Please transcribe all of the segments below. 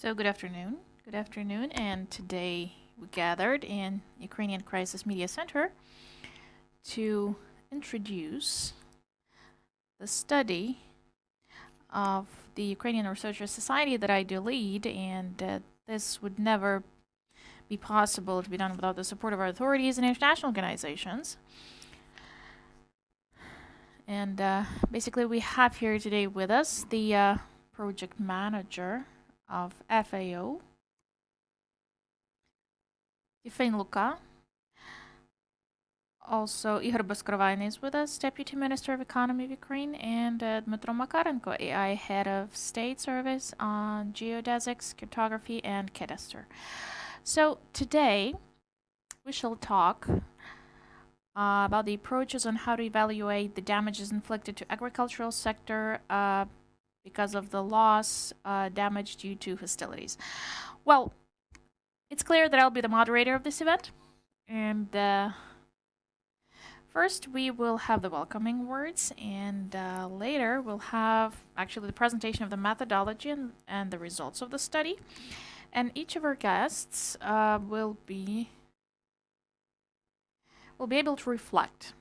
So good afternoon. Good afternoon, and today we gathered in Ukrainian Crisis Media Center to introduce the study of the Ukrainian Researcher Society that I do lead, and this would never be possible to be done without the support of our authorities and international organizations. And basically, we have here today with us the project manager of FAO, Tifain Luka. Also, Ihor Bezkaravainyi is with us, Deputy Minister of Economy of Ukraine, and Dmytro Makarenko, AI Head of State Service on Geodesy, Cartography, and Cadastre. So today, we shall talk about the approaches on how to evaluate the damages inflicted to agricultural sector because of the loss damage due to hostilities. Well, it's clear that I'll be the moderator of this event, and first, we will have the welcoming words, and later we'll have actually the presentation of the methodology and the results of the study. And each of our guests will be able to reflect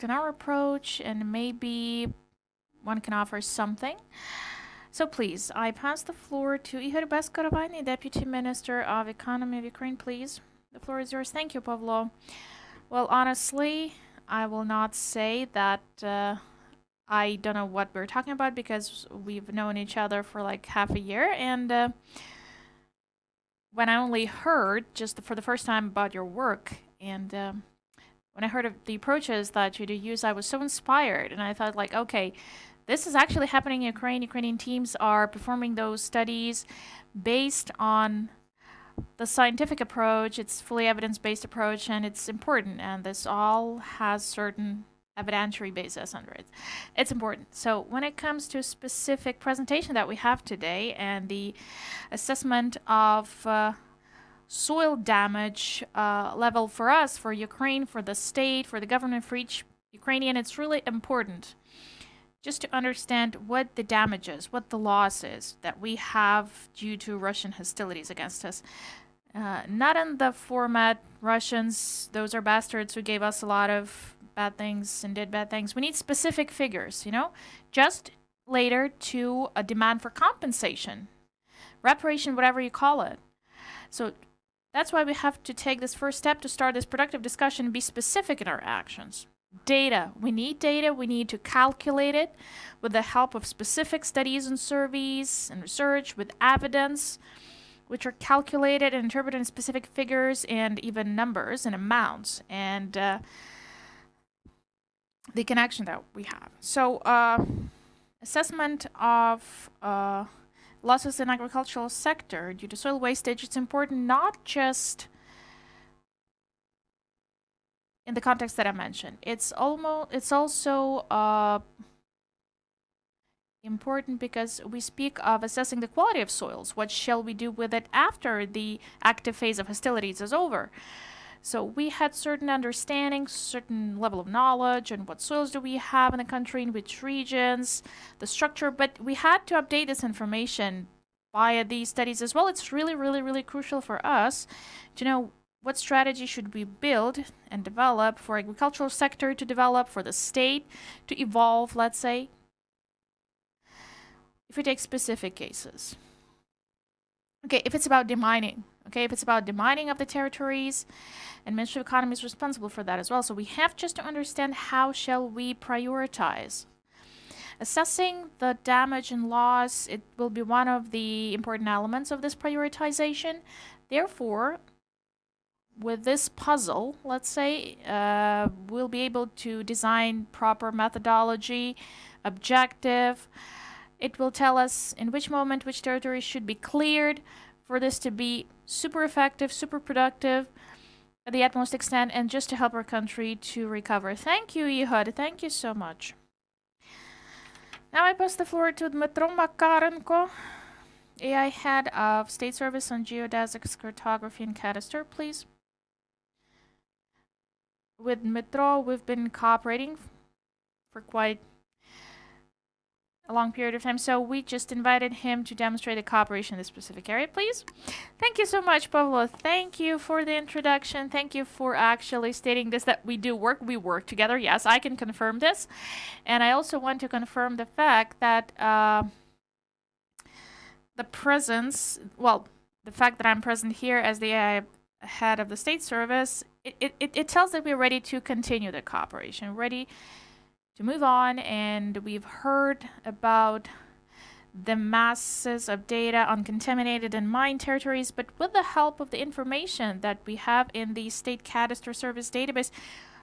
on our approach, and maybe one can offer something. So please, I pass the floor to Ihor Bezkaravainyi, Deputy Minister of Economy of Ukraine, please. The floor is yours. Thank you, Pavlo. Well, honestly, I will not say that I don't know what we're talking about because we've known each other for like half a year. And when I only heard just for the first time about your work, and when I heard of the approaches that you do use, I was so inspired. And I thought, like, okay, this is actually happening in Ukraine. Ukrainian teams are performing those studies based on the scientific approach. It's fully evidence-based approach, and it's important, and this all has certain evidentiary basis under it. It's important. So when it comes to a specific presentation that we have today and the assessment of soil damage level for us, for Ukraine, for the state, for the government, for each Ukrainian, it's really important just to understand what the damage is, what the loss is that we have due to Russian hostilities against us. Not in the format, Russians, those are bastards who gave us a lot of bad things and did bad things. We need specific figures, just later to a demand for compensation, reparation, whatever you call it. So that's why we have to take this first step to start this productive discussion and be specific in our actions. Data. We need data. We need to calculate it with the help of specific studies and surveys and research with evidence, which are calculated and interpreted in specific figures and even numbers and amounts, and the connection that we have. So assessment of losses in agricultural sector due to soil wastage, it's important not just in the context that I mentioned. It's also important because we speak of assessing the quality of soils. What shall we do with it after the active phase of hostilities is over? So we had certain understanding, certain level of knowledge, and what soils do we have in the country, in which regions, the structure, but we had to update this information via these studies as well. It's really, really, really crucial for us to know what strategy should we build and develop for agricultural sector to develop, for the state to evolve, let's say. If we take specific cases. Okay, if it's about demining, if it's about demining of the territories, and Ministry of Economy is responsible for that as well. So we have just to understand how shall we prioritize. Assessing the damage and loss, it will be one of the important elements of this prioritization. Therefore, with this puzzle, let's say, we'll be able to design proper methodology, objective. It will tell us in which moment which territory should be cleared for this to be super effective, super productive at the utmost extent, and just to help our country to recover. Thank you, Ihor. Thank you so much. Now I pass the floor to Dmytro Makarenko, AI Head of State Service on Geodesy, Cartography, and Cadastre, please. With Dmytro, we've been cooperating for quite a long period of time. So we just invited him to demonstrate the cooperation in this specific area, please. Thank you so much, Pavlo. Thank you for the introduction. Thank you for actually stating this, that we do work. We work together. Yes, I can confirm this. And I also want to confirm the fact that the presence, well, the fact that I'm present here as the head of the state service, it tells that we're ready to continue the cooperation, ready to move on, and we've heard about the masses of data on contaminated and mined territories, but with the help of the information that we have in the state cadastre service database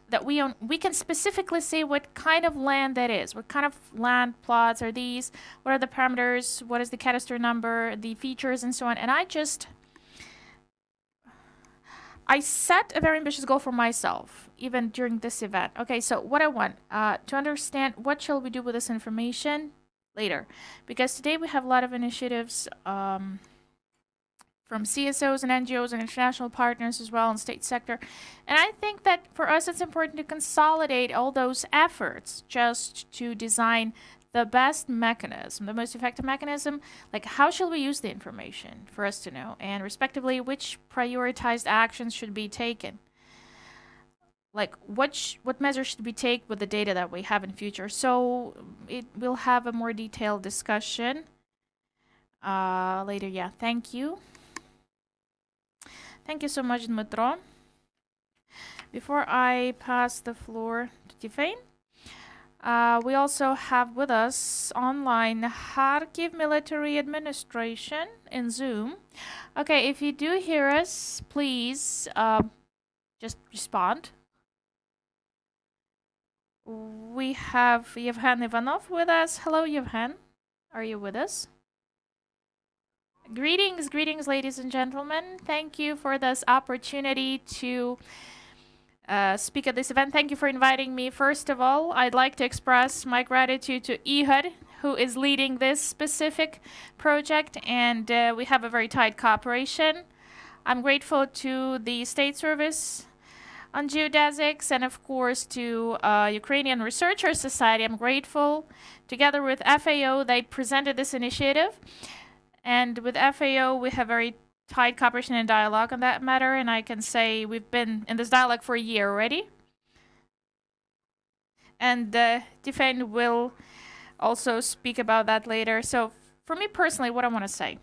that we own, we can specifically say what kind of land that is, what kind of land plots are these, what are the parameters, what is the cadastre number, the features, and so on. And I set a very ambitious goal for myself, even during this event. Okay, so what I want to understand, what shall we do with this information later? Because today we have a lot of initiatives from CSOs and NGOs and international partners as well in state sector. And I think that for us it's important to consolidate all those efforts just to design the best mechanism, the most effective mechanism, like how shall we use the information for us to know, and respectively, which prioritized actions should be taken. Like what measures should we take with the data that we have in future. So it will have a more detailed discussion later. Yeah, thank you. Thank you so much, Dmytro. Before I pass the floor to Tifain, we also have with us online Kharkiv Military Administration in Zoom. Okay, if you do hear us, please just respond. We have Yevhen Ivanov with us. Hello, Yevhen. Are you with us? Greetings, greetings, ladies and gentlemen. Thank you for this opportunity to speak at this event. Thank you for inviting me. First of all, I'd like to express my gratitude to Ihor, who is leading this specific project, and we have a very tight cooperation. I'm grateful to the State Service on Geodesics and, of course, to Ukrainian Researcher Society. I'm grateful. Together with FAO, they presented this initiative. And with FAO, we have very tight cooperation and dialogue on that matter, and I can say we've been in this dialogue for a year already. And Tifain will also speak about that later. So for me personally, what I want to say,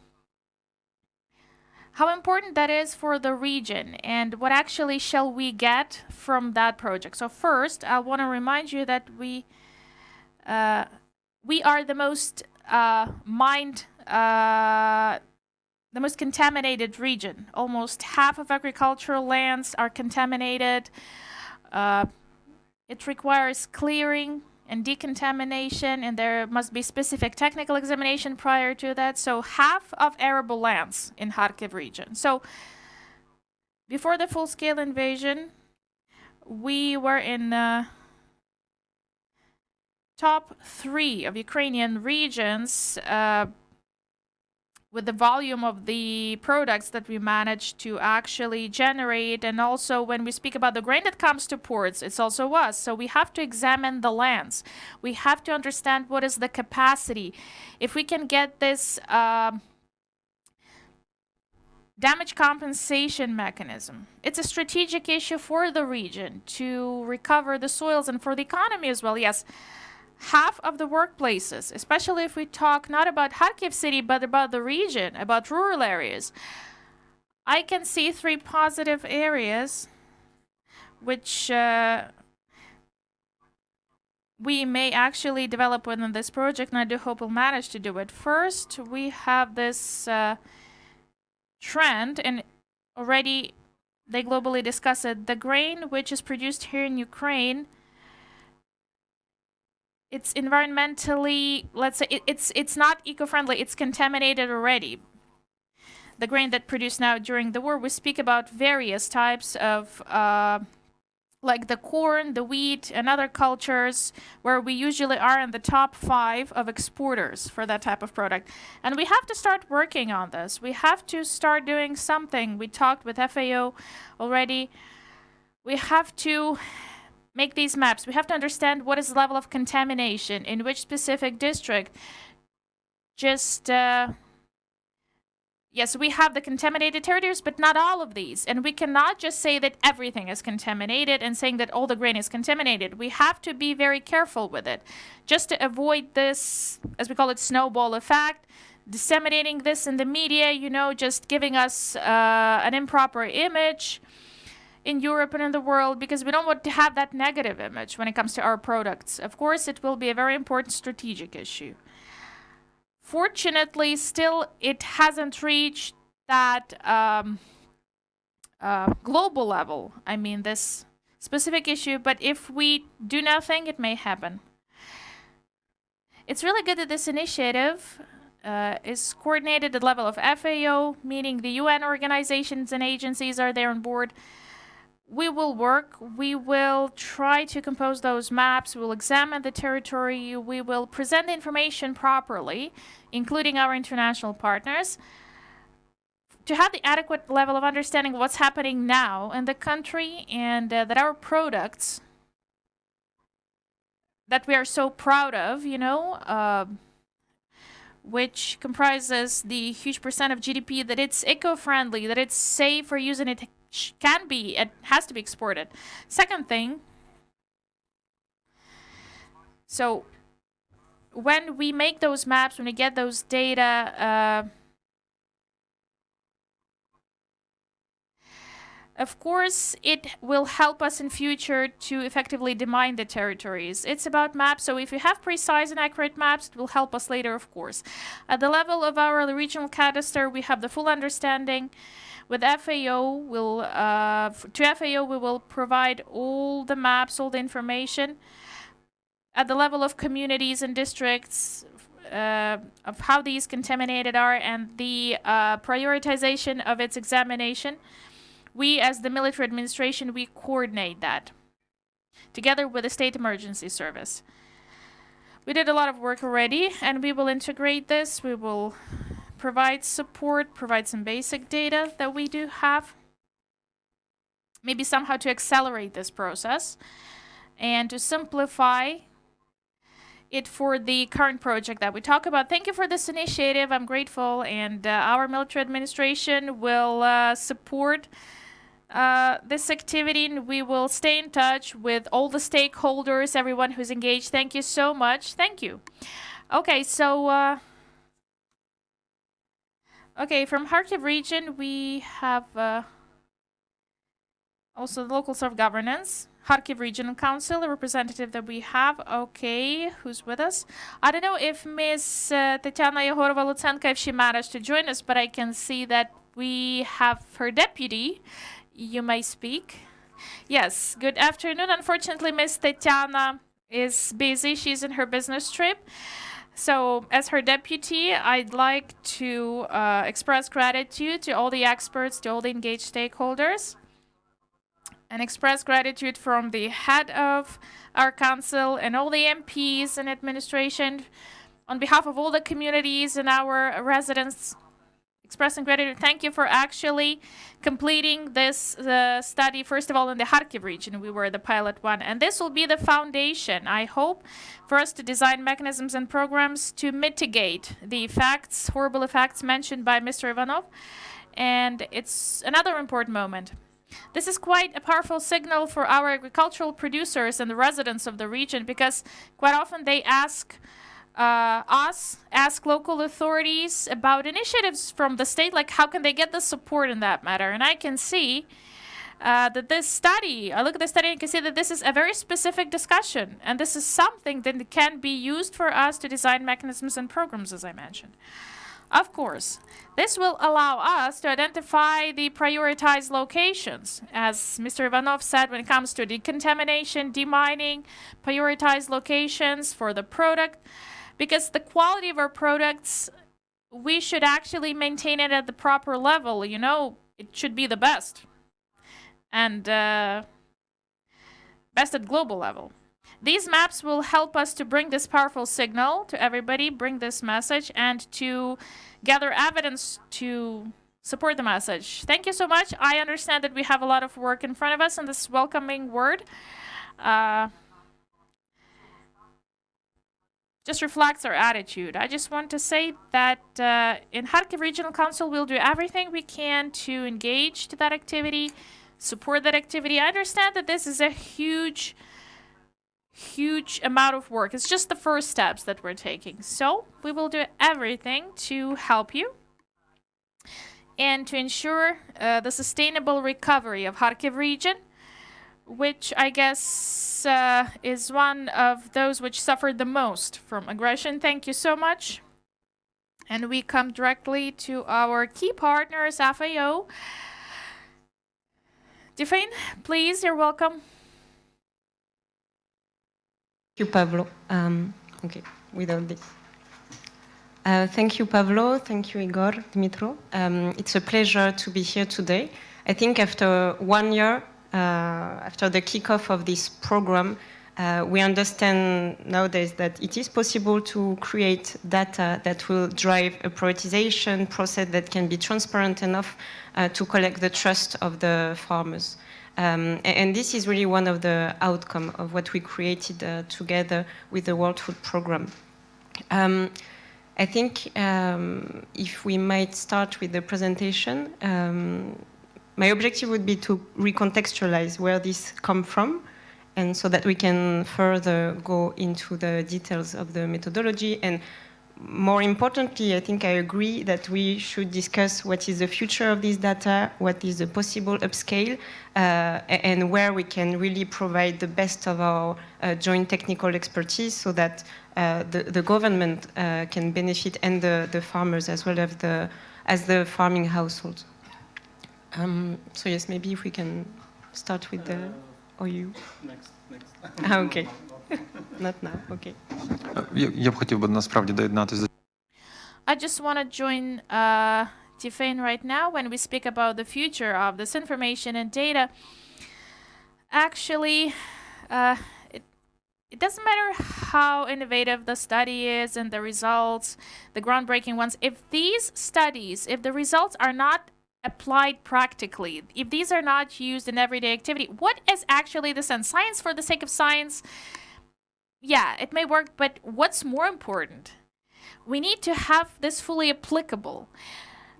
how important that is for the region and what actually shall we get from that project. So first, I want to remind you that we are the most the most contaminated region. Almost half of agricultural lands are contaminated. It requires clearing and decontamination, and there must be specific technical examination prior to that. So half of arable lands in Kharkiv region. So before the full-scale invasion, we were in top 3 of Ukrainian regions with the volume of the products that we managed to actually generate. And also when we speak about the grain that comes to ports, it's also us. So we have to examine the lands. We have to understand what is the capacity. If we can get this damage compensation mechanism, it's a strategic issue for the region to recover the soils and for the economy as well. Yes. Half of the workplaces, especially if we talk not about Kharkiv city, but about the region, about rural areas, I can see 3 positive areas which we may actually develop within this project, and I do hope we'll manage to do it. First, we have this trend, and already they globally discuss it. The grain which is produced here in Ukraine, it's environmentally, let's say, it's not eco-friendly. It's contaminated already. The grain that produced now during the war, we speak about various types of, like the corn, the wheat, and other cultures, where we usually are in the top 5 of exporters for that type of product. And we have to start working on this. We have to start doing something. We talked with FAO already. We have to make these maps, we have to understand what is the level of contamination in which specific district. Just, yes, we have the contaminated territories, but not all of these. And we cannot just say that everything is contaminated and saying that all the grain is contaminated. We have to be very careful with it, just to avoid this, as we call it, snowball effect, disseminating this in the media, just giving us an improper image in Europe and in the world, because we don't want to have that negative image when it comes to our products. Of course, it will be a very important strategic issue. Fortunately, still, it hasn't reached that global level. I mean, this specific issue, but if we do nothing, it may happen. It's really good that this initiative is coordinated at the level of FAO, meaning the UN organizations and agencies are there on board. We will work, we will try to compose those maps, we will examine the territory, we will present the information properly, including our international partners, to have the adequate level of understanding of what's happening now in the country, and that our products that we are so proud of, which comprises the huge percent of GDP, that it's eco-friendly, that it's safe for use, and it has to be exported. Second thing, so when we make those maps, when we get those data, of course, it will help us in future to effectively demine the territories. It's about maps, so if you have precise and accurate maps, it will help us later, of course. At the level of our regional cadastre, we have the full understanding. With FAO, to FAO, we will provide all the maps, all the information at the level of communities and districts of how these contaminated are, and the prioritization of its examination. We, as the military administration, we coordinate that together with the State Emergency Service. We did a lot of work already, and we will integrate this. We will provide support, provide some basic data that we do have, maybe somehow to accelerate this process and to simplify it for the current project that we talk about. Thank you for this initiative. I'm grateful, and our military administration will support this activity, and we will stay in touch with all the stakeholders, everyone who's engaged. Thank you so much. Thank you. Okay, so from Kharkiv region, we have also the local self-governance, Kharkiv Regional Council, a representative that we have. Okay, who's with us? I don't know if Miss Tetiana Yehorova-Lutsenko, if she managed to join us, but I can see that we have her deputy. You may speak. Yes, good afternoon. Unfortunately, Miss Tetiana is busy. She's in her business trip. So, as her deputy, I'd like to express gratitude to all the experts, to all the engaged stakeholders, and express gratitude from the head of our council and all the MPs and administration on behalf of all the communities and our residents. Expressing gratitude. Thank you for actually completing this study, first of all, in the Kharkiv region. We were the pilot one. And this will be the foundation, I hope, for us to design mechanisms and programs to mitigate the effects, horrible effects mentioned by Mr. Ivanov. And it's another important moment. This is quite a powerful signal for our agricultural producers and the residents of the region, because quite often they ask local authorities about initiatives from the state, like how can they get the support in that matter. And I can see that this study, I look at the study and can see that this is a very specific discussion, and this is something that can be used for us to design mechanisms and programs, as I mentioned. Of course, this will allow us to identify the prioritized locations, as Mr. Ivanov said, when it comes to decontamination, demining, prioritized locations for the product. Because the quality of our products, we should actually maintain it at the proper level. It should be the best. And best at global level. These maps will help us to bring this powerful signal to everybody, bring this message, and to gather evidence to support the message. Thank you so much. I understand that we have a lot of work in front of us in this welcoming word. just reflects our attitude. I just want to say that in Kharkiv Regional Council, we'll do everything we can to engage to that activity, support that activity. I understand that this is a huge amount of work. It's just the first steps that we're taking. So we will do everything to help you and to ensure the sustainable recovery of Kharkiv region, which I guess is one of those which suffered the most from aggression. Thank you so much. And we come directly to our key partners, FAO. Tifain, please, you're welcome. Thank you, Pavlo. Okay, without this. Thank you, Pavlo. Thank you, Ihor, Dmytro. It's a pleasure to be here today. I think after 1 year, after the kickoff of this program, we understand nowadays that it is possible to create data that will drive a prioritization process that can be transparent enough to collect the trust of the farmers. And this is really one of the outcomes of what we created together with the World Food Programme. I think if we might start with the presentation, my objective would be to recontextualize where this comes from, and so that we can further go into the details of the methodology. And more importantly, I think I agree that we should discuss what is the future of this data, what is the possible upscale, and where we can really provide the best of our joint technical expertise so that the government can benefit, and the farmers as well as the farming households. So yes, maybe if we can start with the OU. Next. Okay. Not now, okay. Я б хотів би насправді доєднатися. I just want to join Tifain right now when we speak about the future of this information and data. Actually, it doesn't matter how innovative the study is and the results, the groundbreaking ones. If these studies, if the results are not applied practically, if these are not used in everyday activity, what is actually the sense? Science for the sake of science, yeah, it may work, but what's more important? We need to have this fully applicable.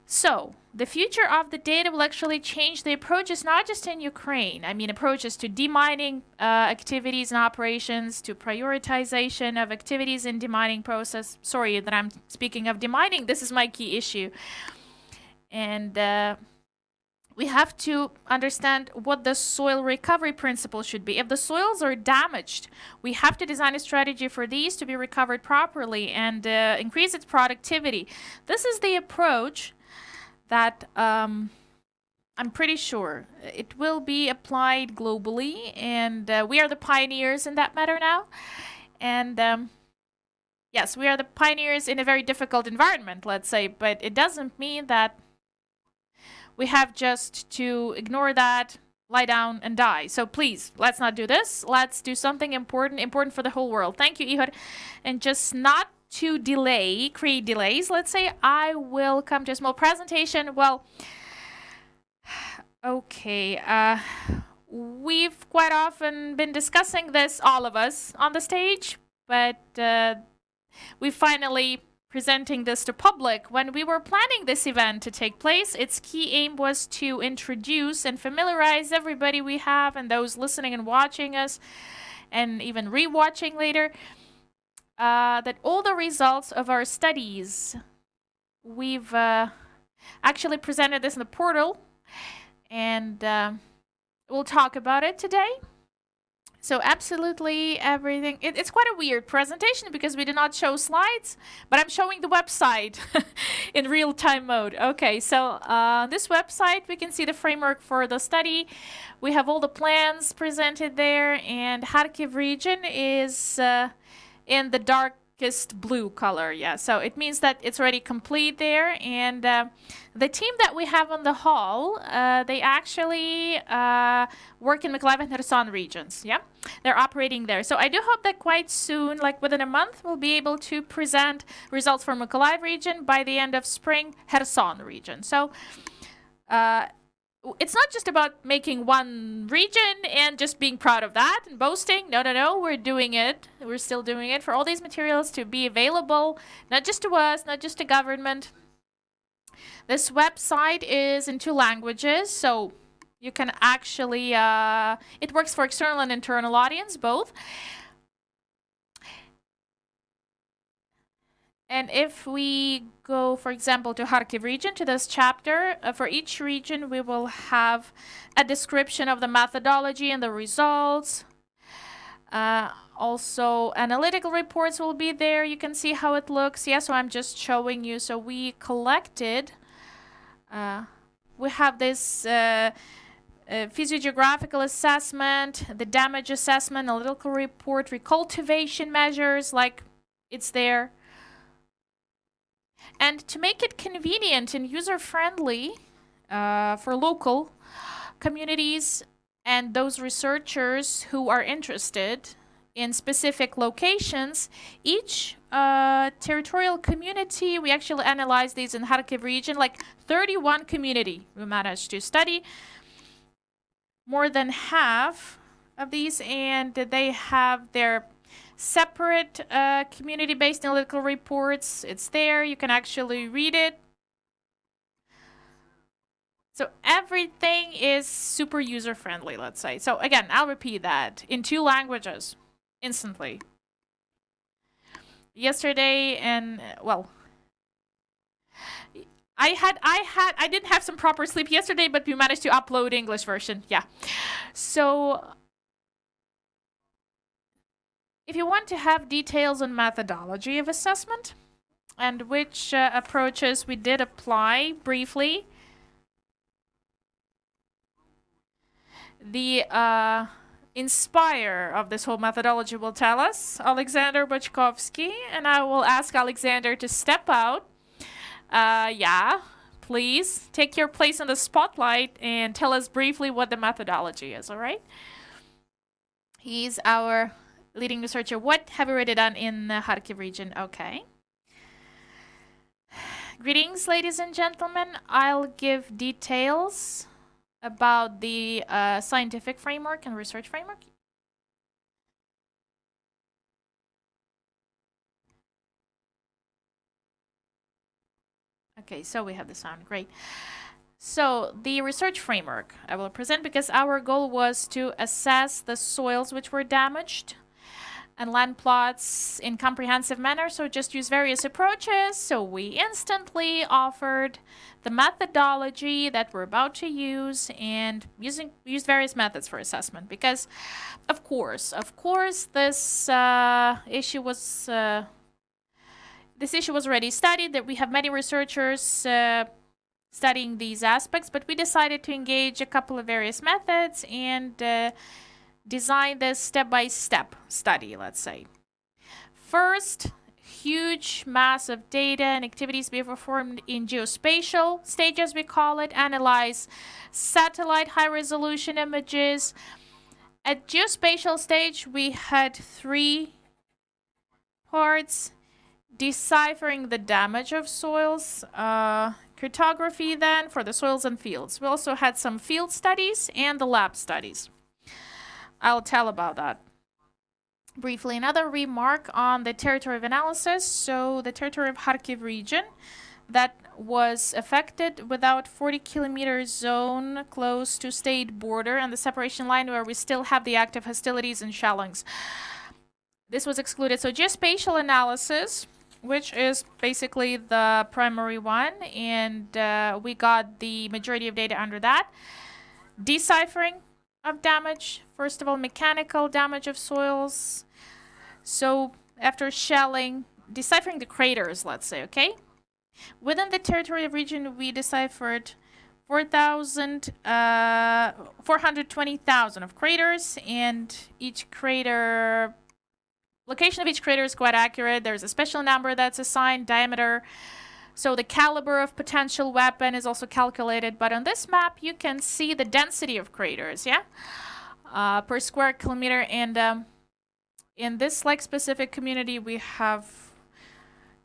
So the future of the data will actually change the approaches, not just in Ukraine. I mean, approaches to demining activities and operations, to prioritization of activities in demining process. Sorry that I'm speaking of demining. This is my key issue. And we have to understand what the soil recovery principle should be. If the soils are damaged, we have to design a strategy for these to be recovered properly and increase its productivity. This is the approach that I'm pretty sure it will be applied globally, and we are the pioneers in that matter now. And yes, we are the pioneers in a very difficult environment, let's say, but it doesn't mean that we have just to ignore that, lie down and die. So please, let's not do this. Let's do something important for the whole world. Thank you, Ihor. And just not to create delays, let's say, I will come to a small presentation. Well, okay, we've quite often been discussing this, all of us, on the stage, but we finally presenting this to public. When we were planning this event to take place, its key aim was to introduce and familiarize everybody we have and those listening and watching us and even re-watching later, that all the results of our studies, we've actually presented this in the portal, and we'll talk about it today. So absolutely everything. It's quite a weird presentation because we do not show slides, but I'm showing the website in real-time mode. Okay, so this website, we can see the framework for the study. We have all the plans presented there, and Kharkiv region is in the darkest blue color. Yeah, so it means that it's already complete there, and the team that we have on the hall, they actually work in Mykolaiv and Kherson regions. Yeah, they're operating there. So I do hope that quite soon, like within a month, we'll be able to present results for Mykolaiv region. By the end of spring, Kherson region. So it's not just about making one region and just being proud of that and boasting. No. We're doing it. We're still doing it for all these materials to be available, not just to us, not just to government. This website is in 2 languages, so you can actually, it works for external and internal audience, both. And if we go, for example, to Kharkiv region, to this chapter, for each region, we will have a description of the methodology and the results. Also, analytical reports will be there. You can see how it looks. Yeah, so I'm just showing you. So we collected, we have this physiogeographical assessment, the damage assessment, analytical report, recultivation measures, like it's there. And to make it convenient and user-friendly for local communities and those researchers who are interested in specific locations, each territorial community, we actually analyzed these in Kharkiv region, like 31 community we managed to study, more than half of these, and they have their separate community-based analytical reports. It's there. You can actually read it. So everything is super user-friendly, let's say. So again, I'll repeat that in 2 languages instantly. Yesterday, and well, I didn't have some proper sleep yesterday, but we managed to upload English version. Yeah. So if you want to have details on methodology of assessment and which approaches we did apply briefly, the inspire of this whole methodology will tell us, Alexander Bochkovsky, and I will ask Alexander to step out. Yeah, please take your place in the spotlight and tell us briefly what the methodology is, all right? He's our leading researcher. What have we already done in the Kharkiv region? Okay. Greetings, ladies and gentlemen. I'll give details about the scientific framework and research framework. Okay, so we have the sound. Great. So the research framework I will present because our goal was to assess the soils which were damaged and land plots in comprehensive manner, so just use various approaches. So we instantly offered the methodology that we're about to use and use various methods for assessment because, of course, this issue was already studied. That we have many researchers studying these aspects, but we decided to engage a couple of various methods and design this step-by-step study, let's say. First, huge mass of data and activities be performed in geospatial stages, we call it, analyze satellite high-resolution images. At geospatial stage, we had 3 parts: deciphering the damage of soils, cartography then for the soils and fields. We also had some field studies and the lab studies. I'll tell about that briefly. Another remark on the territory of analysis. So the territory of Kharkiv region that was affected without 40-kilometer zone close to state border and the separation line where we still have the active hostilities and shellings. This was excluded. So geospatial analysis, which is basically the primary one, and we got the majority of data under that. Deciphering of damage, first of all, mechanical damage of soils. So after shelling, deciphering the craters, let's say, okay? Within the territory of region, we deciphered 420,000 of craters, and each crater, location of each crater is quite accurate. There's a special number that's assigned, diameter. So the caliber of potential weapon is also calculated. But on this map, you can see the density of craters, yeah? Per square kilometer. And in this specific community, we have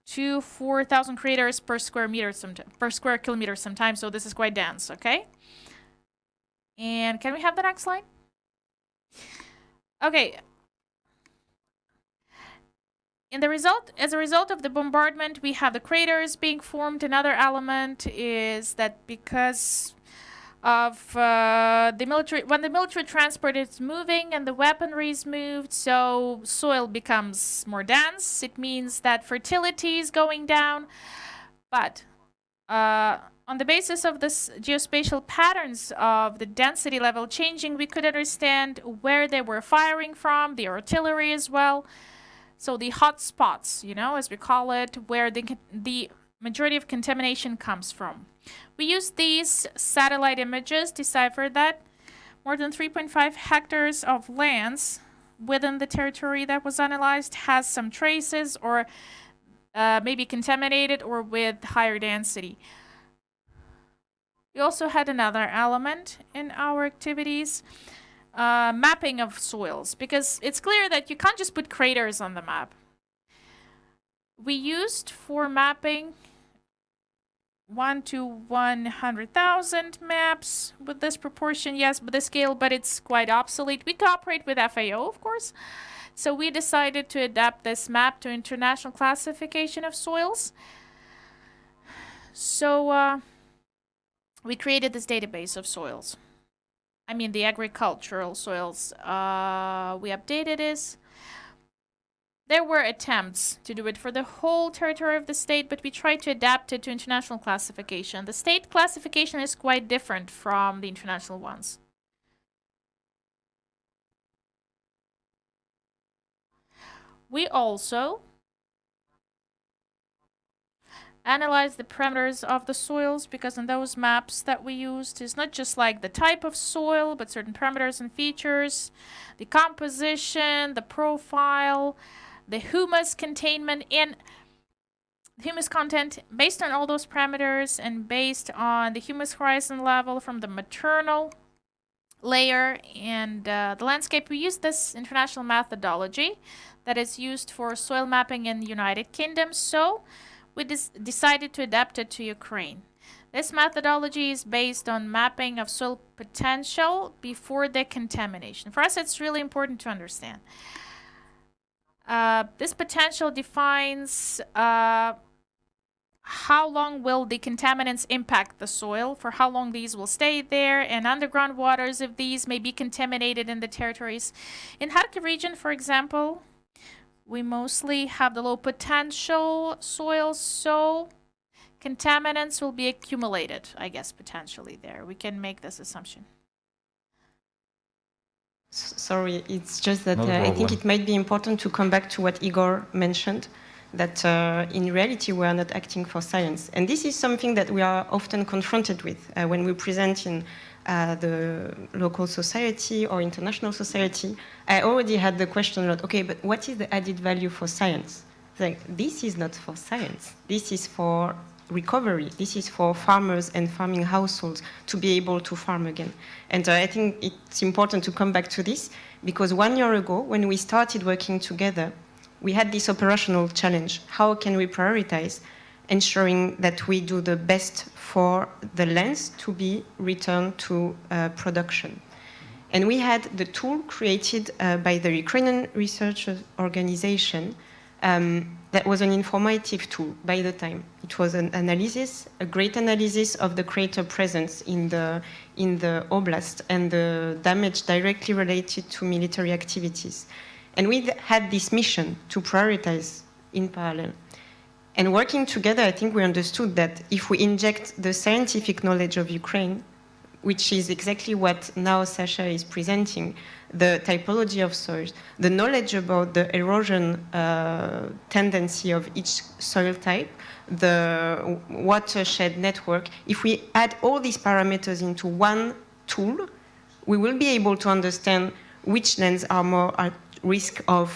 4,000 craters per square kilometer sometimes. So this is quite dense, okay? And can we have the next slide? Okay. As a result of the bombardment, we have the craters being formed. Another element is that because of when the military transport is moving and the weaponry is moved, so soil becomes more dense. It means that fertility is going down. But on the basis of this geospatial patterns of the density level changing, we could understand where they were firing from, the artillery as well. So the hot spots, as we call it, where the majority of contamination comes from. We used these satellite images, deciphered that more than 3.5 hectares of lands within the territory that was analyzed has some traces or maybe contaminated or with higher density. We also had another element in our activities, mapping of soils, because it's clear that you can't just put craters on the map. We used for mapping 1 to 100,000 maps with this proportion, yes, but the scale, but it's quite obsolete. We cooperate with FAO, of course. So we decided to adapt this map to international classification of soils. So we created this database of soils. I mean, the agricultural soils. We updated this. There were attempts to do it for the whole territory of the state, but we tried to adapt it to international classification. The state classification is quite different from the international ones. We also analyze the parameters of the soils, because in those maps that we used, it's not just like the type of soil, but certain parameters and features, the composition, the profile, the humus containment, and humus content. Based on all those parameters and based on the humus horizon level from the maternal layer and the landscape, we use this international methodology that is used for soil mapping in the United Kingdom. So we decided to adapt it to Ukraine. This methodology is based on mapping of soil potential before the contamination. For us, it's really important to understand. This potential defines how long will the contaminants impact the soil, for how long these will stay there, and underground waters if these may be contaminated in the territories. In Kharkiv region, for example, we mostly have the low potential soils, so contaminants will be accumulated, I guess, potentially there. We can make this assumption. Sorry, it's just that I think it might be important to come back to what Ihor mentioned, that in reality we are not acting for science. And this is something that we are often confronted with when we present in the local society or international society. I already had the question a lot, okay, but what is the added value for science? Like, this is not for science. This is for recovery. This is for farmers and farming households to be able to farm again. And I think it's important to come back to this, because 1 year ago, when we started working together, we had this operational challenge. How can we prioritize ensuring that we do the best for the lands to be returned to production? And we had the tool created by the Ukrainian Research Organization that was an informative tool by the time. It was an analysis, a great analysis of the crater presence in the oblast and the damage directly related to military activities. And we had this mission to prioritize in parallel. And working together, I think we understood that if we inject the scientific knowledge of Ukraine, which is exactly what now Sasha is presenting, the typology of soils, the knowledge about the erosion tendency of each soil type, the watershed network, if we add all these parameters into one tool, we will be able to understand which lands are more at risk of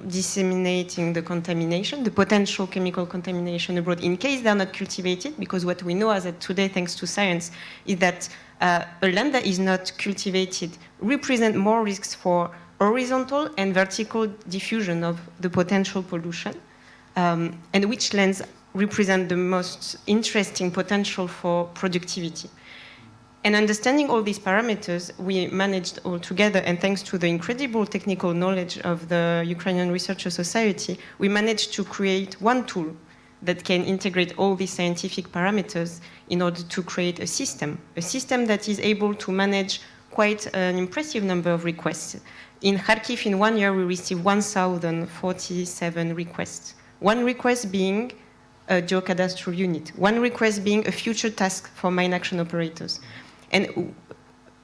disseminating the contamination, the potential chemical contamination abroad, in case they're not cultivated, because what we know as of today, thanks to science, is that a land that is not cultivated represents more risks for horizontal and vertical diffusion of the potential pollution, and which lands represent the most interesting potential for productivity. And understanding all these parameters, we managed all together, and thanks to the incredible technical knowledge of the Ukrainian Researcher Society, we managed to create one tool that can integrate all these scientific parameters in order to create a system that is able to manage quite an impressive number of requests. In Kharkiv, in 1 year, we received 1,047 requests. One request being a geocadastral unit, one request being a future task for mine action operators. And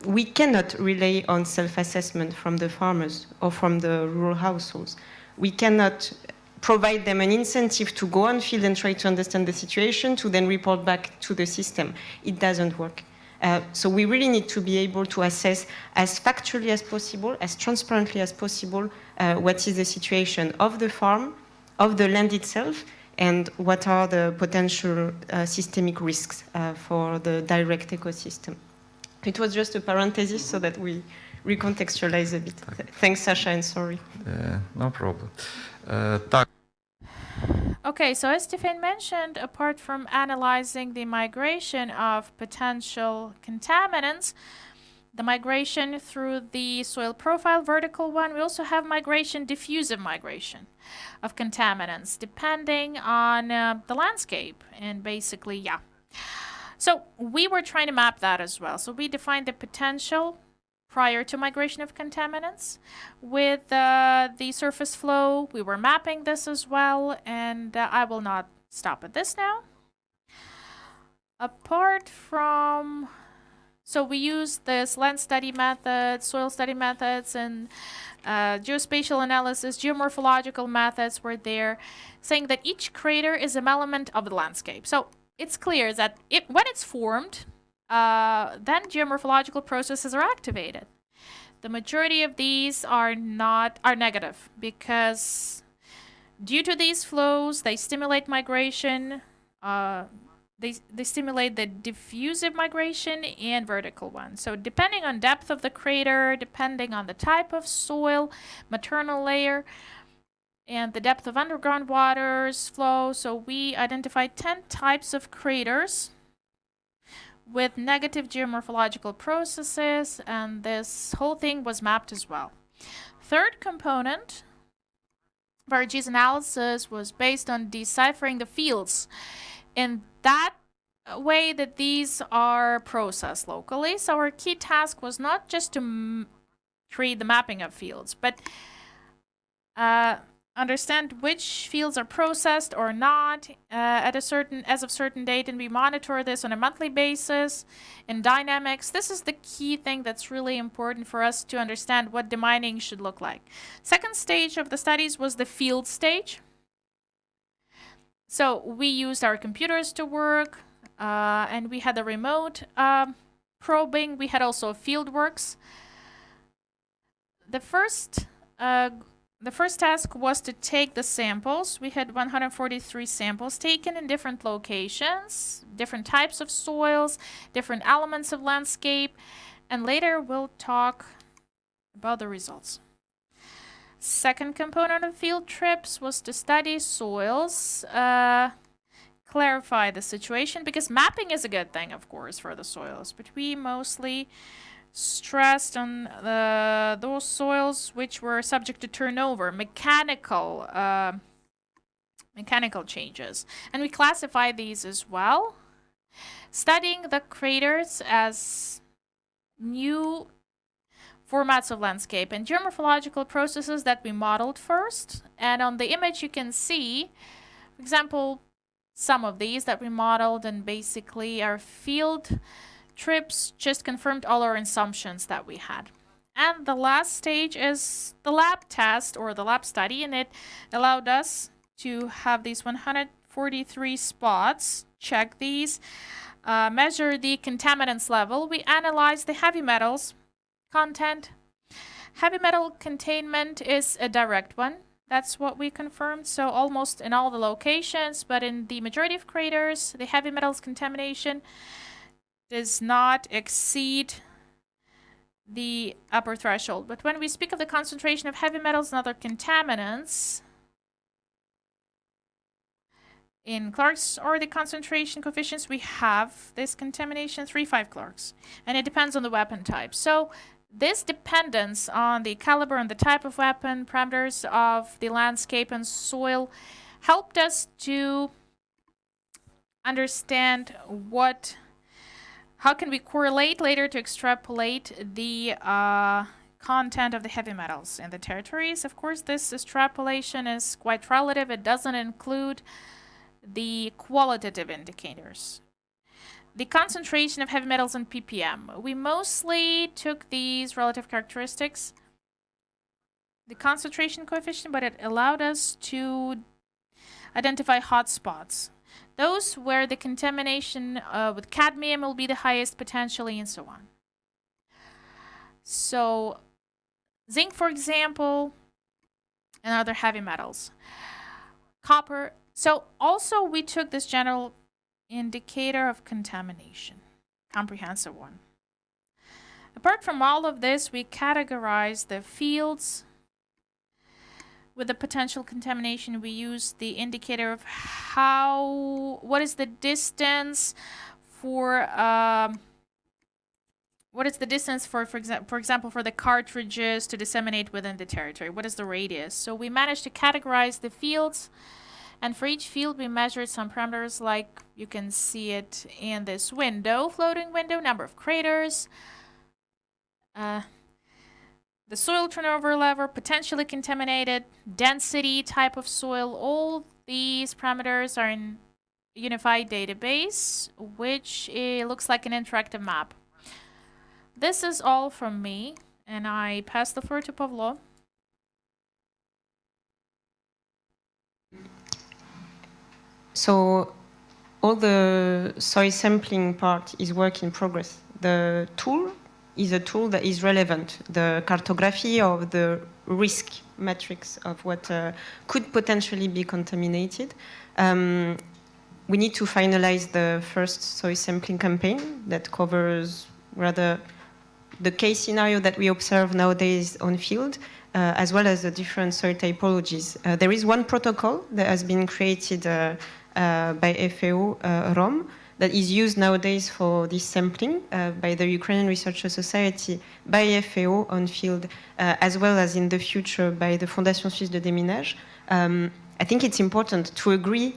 we cannot rely on self-assessment from the farmers or from the rural households. We cannot provide them an incentive to go on field and try to understand the situation, to then report back to the system. It doesn't work. So we really need to be able to assess as factually as possible, as transparently as possible, what is the situation of the farm, of the land itself, and what are the potential systemic risks for the direct ecosystem. It was just a parenthesis so that we recontextualize a bit. Thanks, Sasha, and sorry. No problem. Okay, so as Tifain mentioned, apart from analyzing the migration of potential contaminants, the migration through the soil profile, vertical one, we also have diffusive migration of contaminants, depending on the landscape. And basically, yeah. So we were trying to map that as well. So we defined the potential prior to migration of contaminants with the surface flow. We were mapping this as well, and I will not stop at this now. Apart from, so we used this land study method, soil study methods, and geospatial analysis, geomorphological methods were there, saying that each crater is an element of the landscape. So it's clear that when it's formed, then geomorphological processes are activated. The majority of these are negative because due to these flows, they stimulate migration. They stimulate the diffusive migration and vertical one. So depending on depth of the crater, depending on the type of soil, maternal layer, and the depth of underground waters flow. So we identified 10 types of craters with negative geomorphological processes, and this whole thing was mapped as well. Third component of our GIS analysis was based on deciphering the fields in that way that these are processed locally. So our key task was not just to create the mapping of fields, but understand which fields are processed or not as of certain date, and we monitor this on a monthly basis in dynamics. This is the key thing that's really important for us to understand what demining should look like. Second stage of the studies was the field stage. So we used our computers to work, and we had the remote probing. We had also fieldworks. The first task was to take the samples. We had 143 samples taken in different locations, different types of soils, different elements of landscape, and later we'll talk about the results. Second component of field trips was to study soils, clarify the situation, because mapping is a good thing, of course, for the soils, but we mostly stressed on those soils which were subject to turnover, mechanical changes. And we classify these as well, studying the craters as new formats of landscape and geomorphological processes that we modeled first. And on the image you can see, for example, some of these that we modeled, and basically our field trips just confirmed all our assumptions that we had. And the last stage is the lab test or the lab study, and it allowed us to have these 143 spots, check these, measure the contaminants level. We analyzed the heavy metals content. Heavy metal containment is a direct one. That's what we confirmed. So almost in all the locations, but in the majority of craters, the heavy metals contamination does not exceed the upper threshold. But when we speak of the concentration of heavy metals and other contaminants, In Clark's or the concentration coefficients, we have this contamination 3-5 Clarks, and it depends on the weapon type. So this dependence on the caliber and the type of weapon, parameters of the landscape and soil, helped us to understand how can we correlate later to extrapolate the content of the heavy metals in the territories. Of course, this extrapolation is quite relative. It doesn't include the qualitative indicators. The concentration of heavy metals in ppm. We mostly took these relative characteristics, the concentration coefficient, but it allowed us to identify hotspots. Those where the contamination with cadmium will be the highest potentially, and so on. So zinc, for example, and other heavy metals. Copper. So also we took this general indicator of contamination, comprehensive one. Apart from all of this, we categorized the fields with the potential contamination. We used the indicator of what is the distance for example, for the cartridges to disseminate within the territory. What is the radius? So we managed to categorize the fields, and for each field we measured some parameters, like you can see it in this window, floating window, number of craters, the soil turnover level, potentially contaminated, density, type of soil. All these parameters are in a unified database, which looks like an interactive map. This is all from me, and I pass the floor to Pavlo. So all the soil sampling part is work in progress. The tool is a tool that is relevant. The cartography of the risk matrix of what could potentially be contaminated. We need to finalize the first soil sampling campaign that covers rather the case scenario that we observe nowadays on field, as well as the different soil typologies. There is one protocol that has been created by FAO ROM that is used nowadays for this sampling by the Ukrainian Research Society, by FAO on field, as well as in the future by the Fondation Suisse de Déminage. I think it's important to agree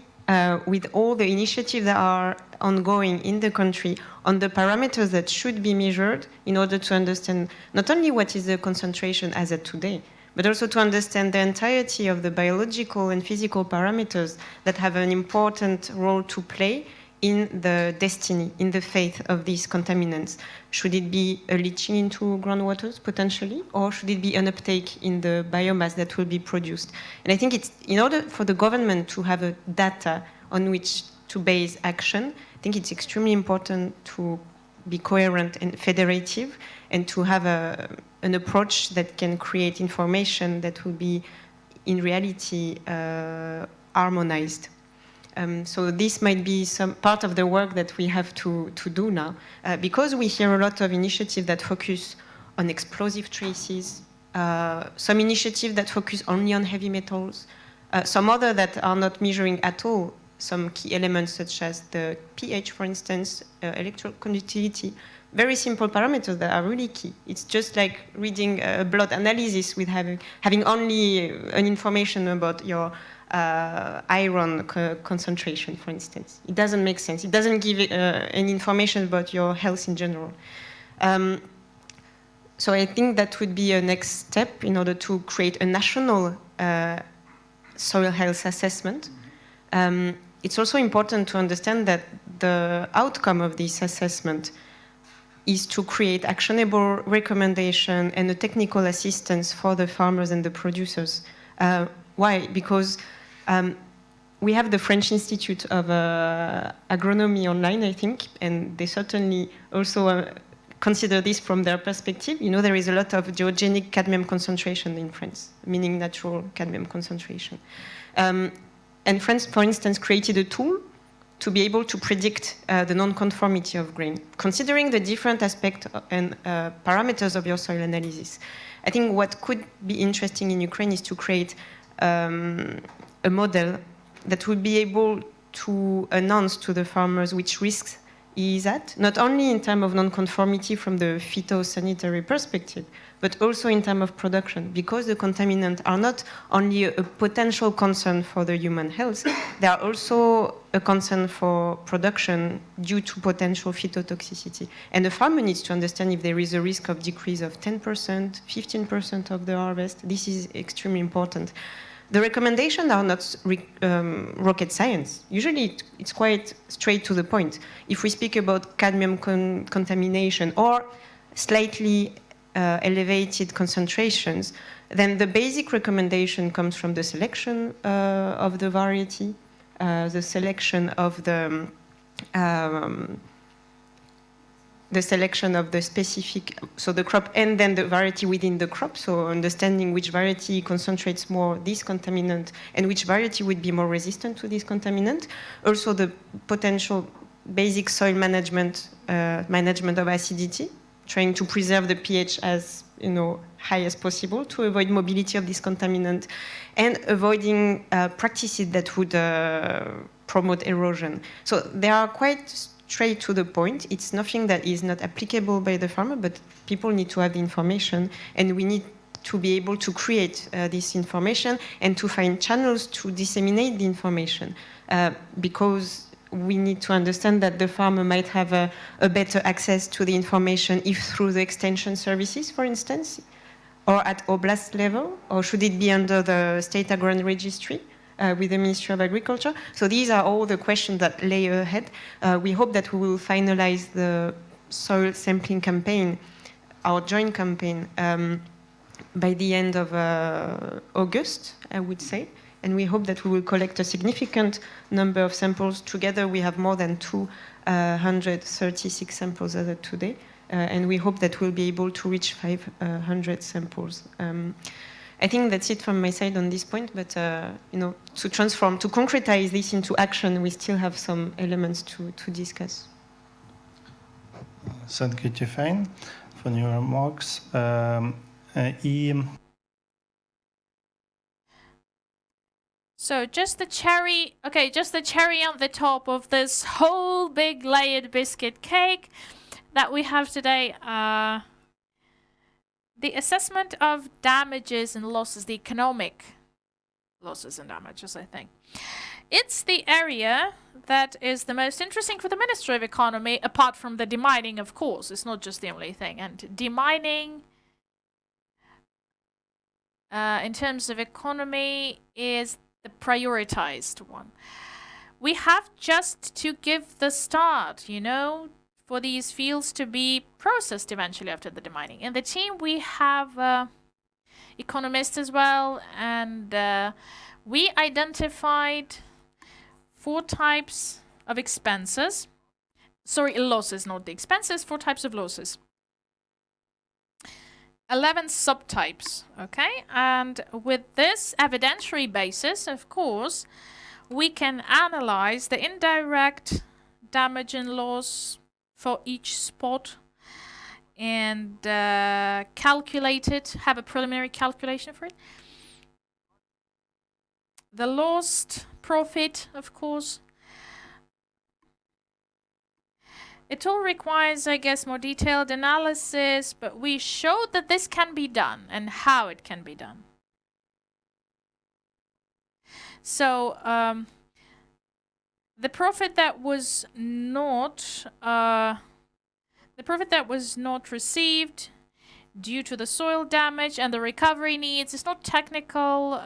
with all the initiatives that are ongoing in the country on the parameters that should be measured in order to understand not only what is the concentration as of today, but also to understand the entirety of the biological and physical parameters that have an important role to play in the destiny, in the fate of these contaminants. Should it be a leaching into groundwaters, potentially, or should it be an uptake in the biomass that will be produced? And I think it's, in order for the government to have a data on which to base action, I think it's extremely important to be coherent and federative, and to have an approach that can create information that will be, in reality, harmonized. So this might be some part of the work that we have to do now, because we hear a lot of initiatives that focus on explosive traces, some initiatives that focus only on heavy metals, some other that are not measuring at all some key elements such as the pH, for instance, electroconductivity, very simple parameters that are really key. It's just like reading a blood analysis with having only an information about your iron concentration, for instance. It doesn't make sense. It doesn't give any information about your health in general. So I think that would be a next step in order to create a national soil health assessment. It's also important to understand that the outcome of this assessment is to create actionable recommendation and a technical assistance for the farmers and the producers. Why? Because we have the French Institute of Agronomy online, I think, and they certainly also consider this from their perspective. You know, there is a lot of geogenic cadmium concentration in France, meaning natural cadmium concentration. And France, for instance, created a tool to be able to predict the non-conformity of grain, considering the different aspects and parameters of your soil analysis. I think what could be interesting in Ukraine is to create a model that would be able to announce to the farmers which risks is at, not only in terms of non-conformity from the phytosanitary perspective, but also in terms of production, because the contaminants are not only a potential concern for the human health, they are also a concern for production due to potential phytotoxicity. And the farmer needs to understand if there is a risk of decrease of 10%, 15% of the harvest. This is extremely important. The recommendations are not rocket science. Usually it's quite straight to the point. If we speak about cadmium contamination or slightly elevated concentrations, then the basic recommendation comes from the selection of the variety, the selection of the specific, so the crop, and then the variety within the crop, so understanding which variety concentrates more this contaminant and which variety would be more resistant to this contaminant. Also the potential basic soil management, management of acidity, trying to preserve the pH as high as possible to avoid mobility of this contaminant, and avoiding practices that would promote erosion. So they are quite straight to the point. It's nothing that is not applicable by the farmer, but people need to have the information, and we need to be able to create this information and to find channels to disseminate the information, because we need to understand that the farmer might have a better access to the information if through the extension services, for instance, or at oblast level, or should it be under the state agrarian registry with the Ministry of Agriculture? So these are all the questions that lay ahead. We hope that we will finalize the soil sampling campaign, our joint campaign, by the end of August, I would say. And we hope that we will collect a significant number of samples. Together, we have more than 236 samples as of today. And we hope that we'll be able to reach 500 samples. I think that's it from my side on this point, but to transform, to concretize this into action, we still have some elements to discuss. Thank you, Tifain, for your remarks. So just the cherry on the top of this whole big layered biscuit cake that we have today. The assessment of damages and losses, the economic losses and damages, I think. It's the area that is the most interesting for the Ministry of Economy, apart from the demining, of course. It's not just the only thing. And demining, in terms of economy, is the prioritized one. We have just to give the start, for these fields to be processed eventually after the demining. In the team, we have economists as well, and we identified 4 types of expenses. Sorry, losses, not the expenses, 4 types of losses. 11 subtypes, okay? And with this evidentiary basis, of course, we can analyze the indirect damage and loss for each spot and calculate it, have a preliminary calculation for it. The lost profit, of course. It all requires, I guess, more detailed analysis, but we showed that this can be done and how it can be done. So the profit that was not received due to the soil damage and the recovery needs, it's not technical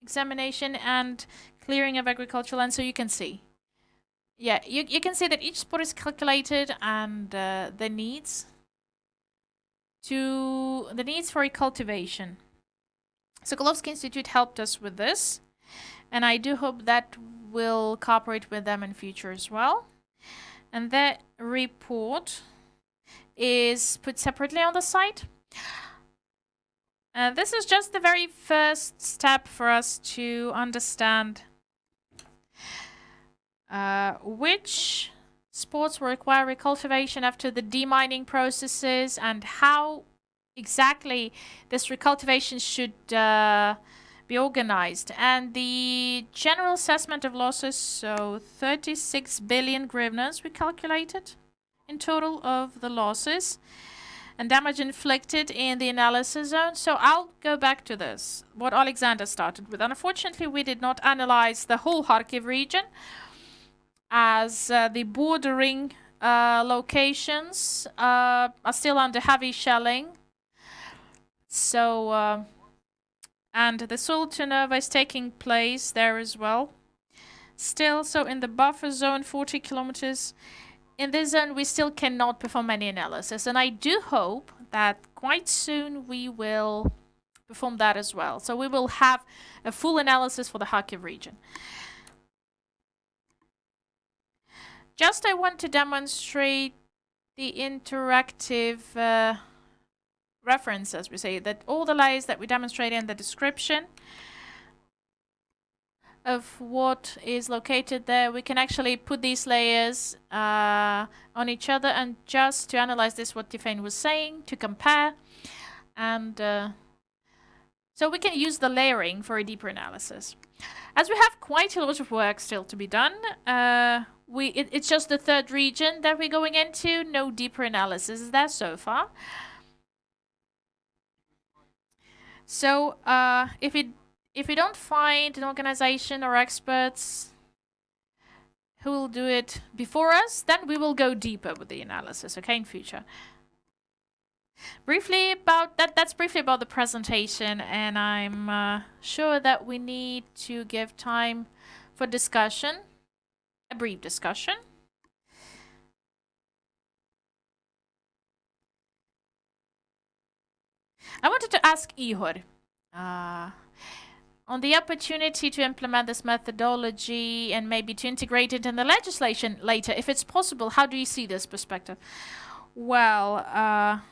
examination and clearing of agricultural land, so you can see. Yeah, you can see that each spot is calculated, and the needs for recultivation. Sokolovsky Institute helped us with this, and I do hope that we'll cooperate with them in future as well. And that report is put separately on the site. This is just the very first step for us to understand which spots will require recultivation after the demining processes, and how exactly this recultivation should be organized. And the general assessment of losses, so 36 billion hryvnias we calculated in total of the losses and damage inflicted in the analysis zone. So I'll go back to this, what Alexander started with. Unfortunately, we did not analyze the whole Kharkiv region, as the bordering locations are still under heavy shelling. So, and the soil turnover is taking place there as well. Still, so in the buffer zone, 40 kilometers, in this zone, we still cannot perform any analysis. And I do hope that quite soon we will perform that as well. So we will have a full analysis for the Kharkiv region. Just I want to demonstrate the interactive reference, as we say, that all the layers that we demonstrate in the description of what is located there, we can actually put these layers on each other, and just to analyze this, what Tifain was saying, to compare, and so we can use the layering for a deeper analysis. As we have quite a lot of work still to be done, it's just the third region that we're going into, no deeper analysis there so far. So if we don't find an organization or experts who will do it before us, then we will go deeper with the analysis, okay, in future. Briefly about that, that's briefly about the presentation, and I'm sure that we need to give time for discussion, a brief discussion. I wanted to ask Ihor on the opportunity to implement this methodology and maybe to integrate it in the legislation later, if it's possible. How do you see this perspective? Well,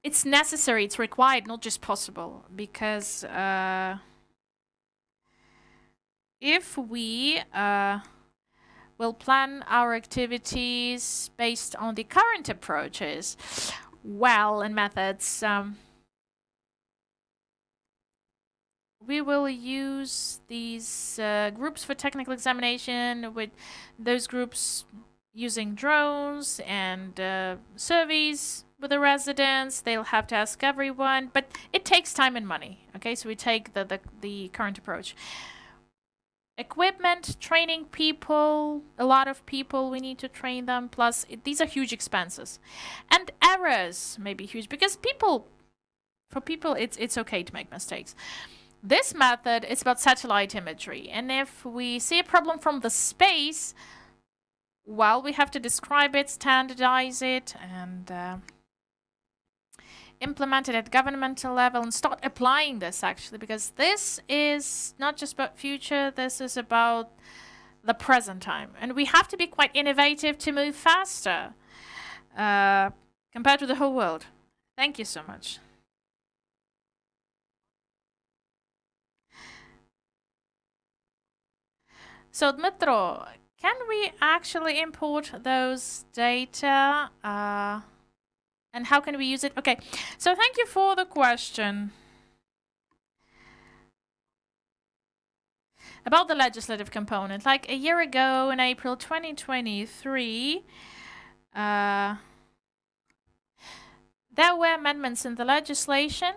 it's necessary, it's required, not just possible, because if we will plan our activities based on the current approaches, well, and methods, we will use these groups for technical examination, with those groups using drones and surveys with the residents. They'll have to ask everyone, but it takes time and money. Okay, so we take the current approach. Equipment, training people, a lot of people, we need to train them, plus these are huge expenses. And errors may be huge, because for people it's okay to make mistakes. This method is about satellite imagery, and if we see a problem from the space, well, we have to describe it, standardize it, and implement it at governmental level and start applying this, actually, because this is not just about future, this is about the present time. And we have to be quite innovative to move faster compared to the whole world. Thank you so much. So, Dmytro, can we actually import those data? And how can we use it? Okay, so thank you for the question. About the legislative component, like a year ago in April 2023, there were amendments in the legislation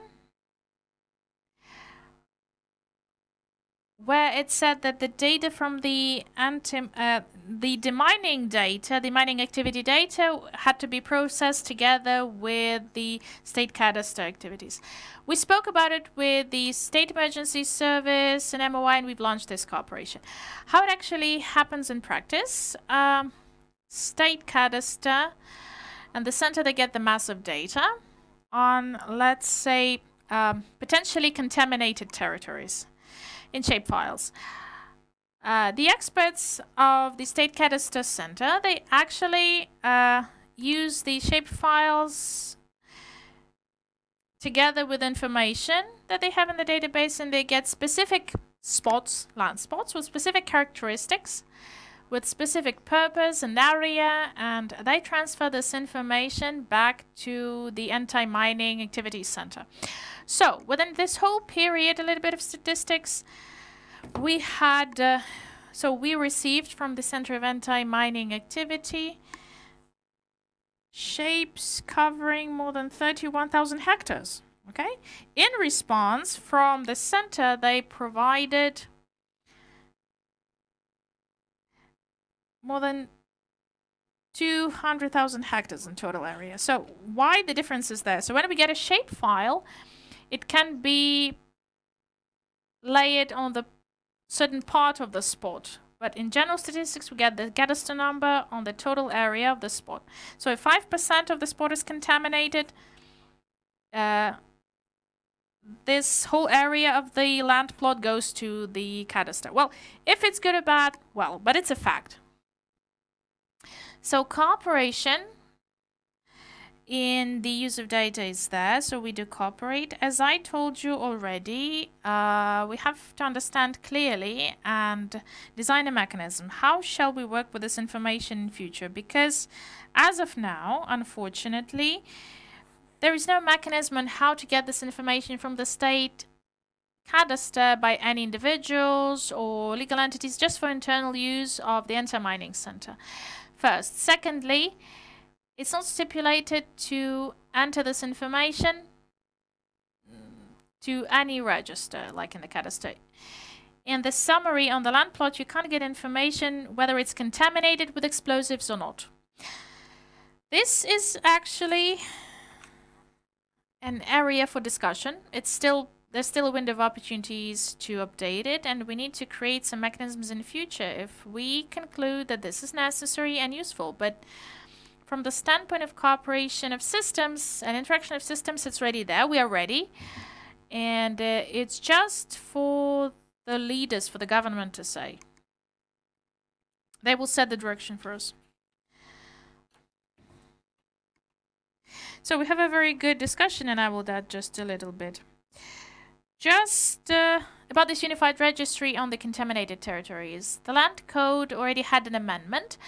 where it said that the data from the demining data, the mining activity data, had to be processed together with the state cadastre activities. We spoke about it with the State Emergency Service and MOI, and we've launched this cooperation. How it actually happens in practice, state cadastre and the center, they get the massive data on, let's say, potentially contaminated territories in shapefiles. The experts of the State Cadastre Center, they actually use the shapefiles together with information that they have in the database, and they get specific spots, land spots, with specific characteristics, with specific purpose and area, and they transfer this information back to the Anti-Mining Activities Center. So within this whole period, a little bit of statistics, we had, so we received from the Center of Anti-Mining Activity shapes covering more than 31,000 hectares. Okay. In response, from the center, they provided more than 200,000 hectares in total area. So why the difference is there? So when we get a shape file, it can be layered on the certain part of the spot. But in general statistics, we get the Cadastre number on the total area of the spot. So if 5% of the spot is contaminated, this whole area of the land plot goes to the Cadastre. Well, if it's good or bad, well, but it's a fact. So cooperation in the use of data is there, so we do cooperate. As I told you already, we have to understand clearly and design a mechanism. How shall we work with this information in future? Because as of now, unfortunately, there is no mechanism on how to get this information from the state Cadastre by any individuals or legal entities just for internal use of the Anti-Mining Center. First. Secondly, it's not stipulated to enter this information to any register, like in the Cadastre. In the summary on the land plot, you can't get information whether it's contaminated with explosives or not. This is actually an area for discussion. There's still a window of opportunities to update it, and we need to create some mechanisms in the future if we conclude that this is necessary and useful. But from the standpoint of cooperation of systems and interaction of systems, it's already there. We are ready. And it's just for the leaders, for the government to say. They will set the direction for us. So we have a very good discussion, and I will add just a little bit. Just about this unified registry on the contaminated territories. The land code already had an amendment,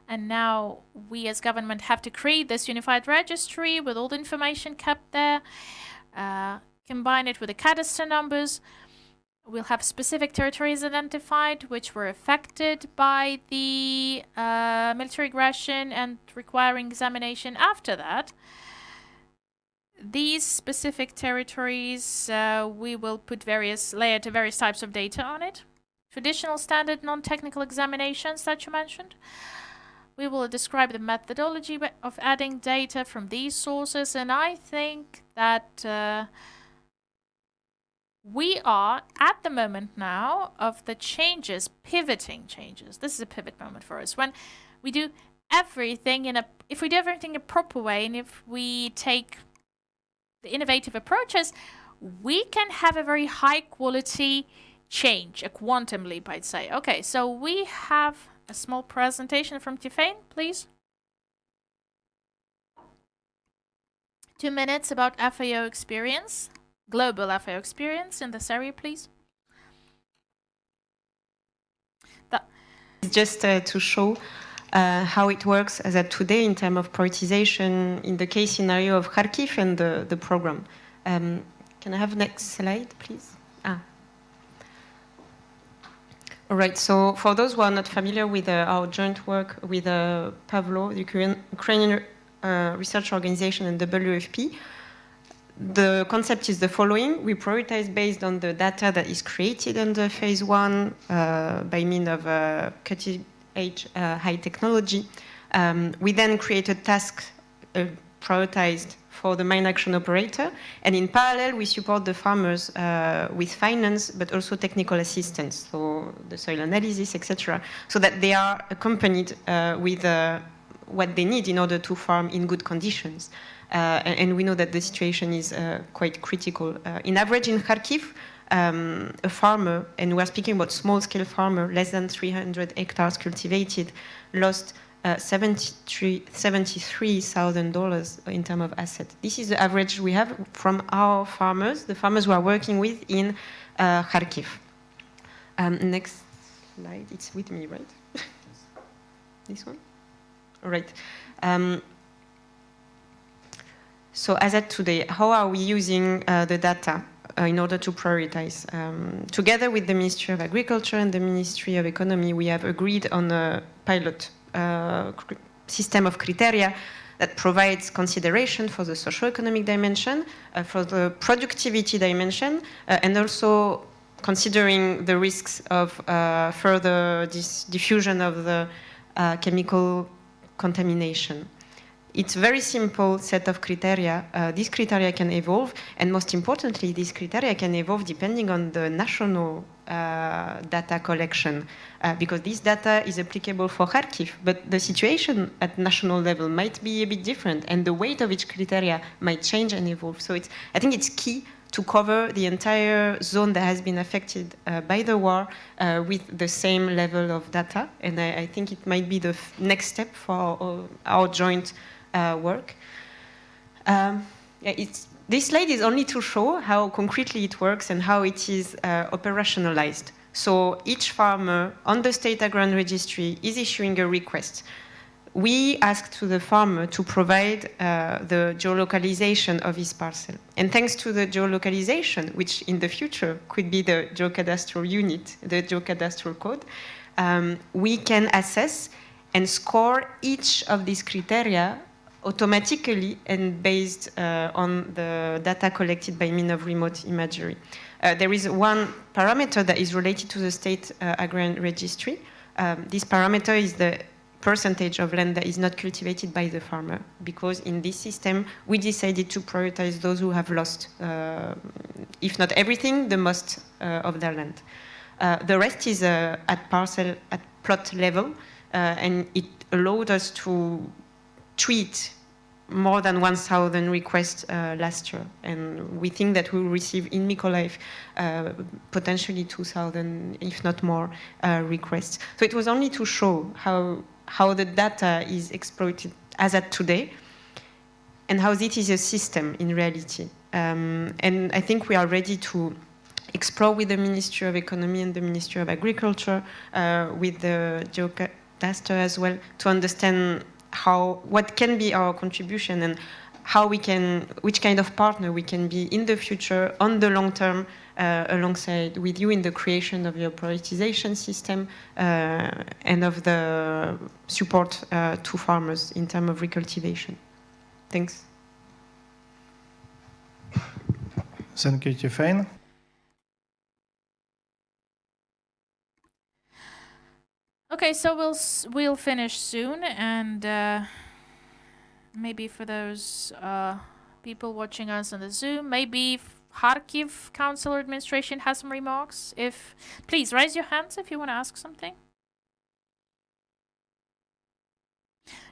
and now we as government have to create this unified registry with all the information kept there, combine it with the Cadastre numbers. We'll have specific territories identified which were affected by the military aggression and requiring examination after that. These specific territories, we will put various types of data on it. Traditional standard non-technical examinations that you mentioned. We will describe the methodology of adding data from these sources, and I think that we are at the moment now of the changes, pivoting changes. This is a pivot moment for us. When we do everything if we do everything a proper way, and if we take the innovative approaches, we can have a very high quality change, a quantum leap, I'd say. Okay, so we have a small presentation from Tifain, please. 2 minutes about FAO experience, global FAO experience in this area, please. Just to show how it works as at today in terms of prioritization in the case scenario of Kharkiv and the program. Can I have next slide, please? All right, so for those who are not familiar with our joint work with Pavlo, the Ukrainian Research Organization, and WFP, the concept is the following. We prioritize based on the data that is created under phase 1 by means of cutting-edge high technology. We then created tasks prioritized for the mine action operator, and in parallel we support the farmers with finance but also technical assistance, so the soil analysis, etc., so that they are accompanied with what they need in order to farm in good conditions. And we know that the situation is quite critical. In average in Kharkiv, a farmer, and we're speaking about small-scale farmer, less than 300 hectares cultivated, lost $73,000 in terms of assets. This is the average we have from our farmers, the farmers we are working with in Kharkiv. Next slide, it's with me, right? this one? All right. So as at today, how are we using the data in order to prioritize? Together with the Ministry of Agriculture and the Ministry of Economy, we have agreed on a pilot system of criteria that provides consideration for the socio-economic dimension, for the productivity dimension, and also considering the risks of further diffusion of the chemical contamination. It's a very simple set of criteria. These criteria can evolve, and most importantly, these criteria can evolve depending on the national data collection, because this data is applicable for Kharkiv, but the situation at national level might be a bit different, and the weight of each criteria might change and evolve. So I think it's key to cover the entire zone that has been affected by the war with the same level of data, and I think it might be the next step for our joint work. This slide is only to show how concretely it works and how it is operationalized. So each farmer on the state agrarian registry is issuing a request. We ask to the farmer to provide the geolocalization of his parcel. And thanks to the geolocalization, which in the future could be the geocadastral unit, the geocadastral code, we can assess and score each of these criteria automatically and based on the data collected by means of remote imagery. There is one parameter that is related to the state agrarian registry. This parameter is the percentage of land that is not cultivated by the farmer, because in this system we decided to prioritize those who have lost, if not everything, the most of their land. The rest is at plot level, and it allowed us to treat more than 1,000 requests last year, and we think that we will receive in Mykolaiv potentially 2,000, if not more, requests. So it was only to show how the data is exploited as at today, and how this is a system in reality. And I think we are ready to explore with the Ministry of Economy and the Ministry of Agriculture, with the Cadastre as well, to understand what can be our contribution and how we can, which kind of partner we can be in the future on the long term, alongside with you in the creation of your prioritization system and of the support to farmers in terms of recultivation. Thanks. Thank you, Tifain. Okay, so we'll finish soon, and maybe for those people watching us on the Zoom, maybe Kharkiv Council or Administration has some remarks. Please raise your hands if you want to ask something.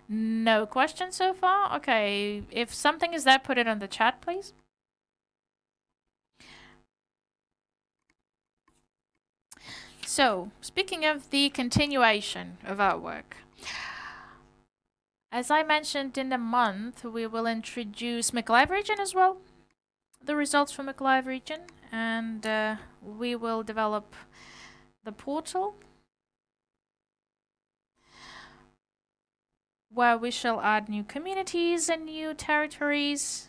No questions so far? Okay, if something is there, put it on the chat, please. So, speaking of the continuation of our work, as I mentioned, in a month we will introduce Mykolaiv region as well, the results from Mykolaiv region, and we will develop the portal where we shall add new communities and new territories.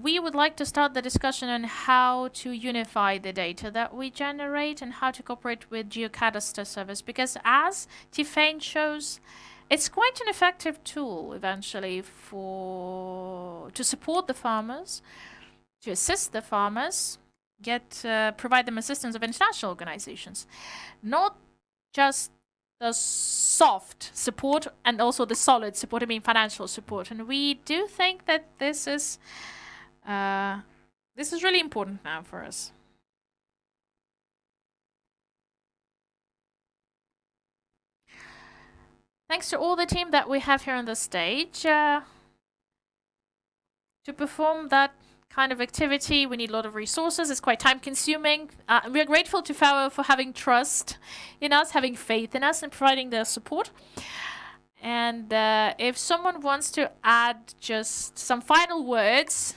We would like to start the discussion on how to unify the data that we generate and how to cooperate with Geocadastre service, because as Tifain shows, it's quite an effective tool eventually to support the farmers, to assist the farmers, provide them assistance of international organizations, not just the soft support and also the solid support, I mean financial support. And we do think that this is really important now for us. Thanks to all the team that we have here on the stage. To perform that kind of activity, we need a lot of resources. It's quite time consuming. We are grateful to Pavlo for having trust in us, having faith in us, and providing their support. And if someone wants to add just some final words,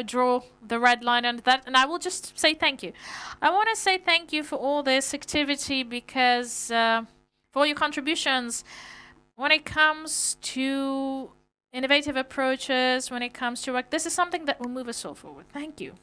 draw the red line under that. And I will just say thank you. I want to say thank you for all this activity because for all your contributions when it comes to innovative approaches, when it comes to work. This is something that will move us all forward. Thank you.